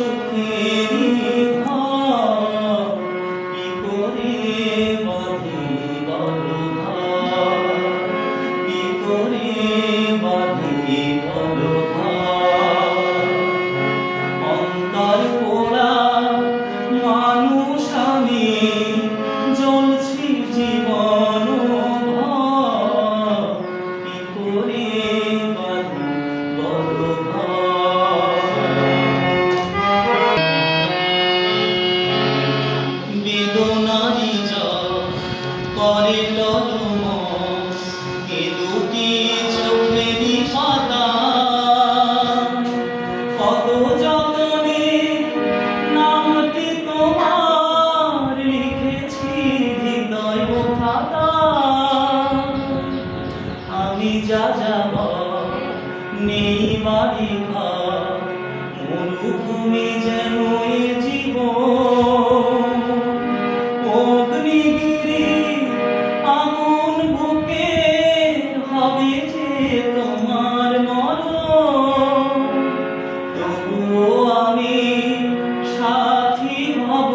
সুখেরই ঘর কি করে বাঁধি বলো ঘর, কি করে বাঁধি বলো ঘর। অন্তর পোড়া মানুষ আমি, জ্বলছি জীবন ভর, কি করে বাঁধি বলো ঘর। বেদনারি জল করে টলমল এ দুটি চোখেরই পাতা, কত যতনে নামটি তোমার লিখেছি হৃদয় খাতা। আমি যা যাব নেই বাড়ি ঘর, মরুভূমি যেন এ জীবন। অগ্নিগিরি আগুন বুকে হবে যে তোমার মরণ, তবুও আমি সাথী হব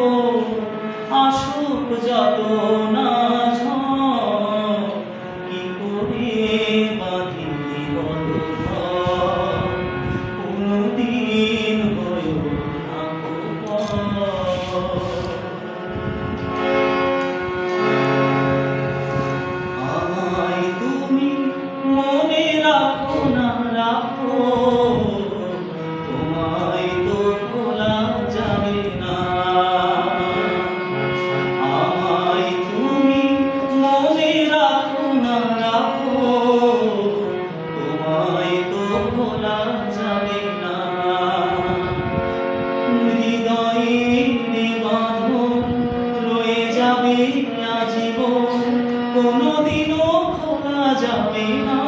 আসুক যত না ঝড়, কি করে বাঁধি বলো ঘর, কোনদিন হয়ো না পর। আমায় তুমি মনে রাখো না রাখো, তোমায় তো ভোলা যাবে না। আমায় তুমি মনে রাখো না রাখো, তোমায় তো ভোলা যাবে না। হৃদয়ে বাঁধন রয়ে যাবে আজীবন, কোনদিনও খোলা যাবে না।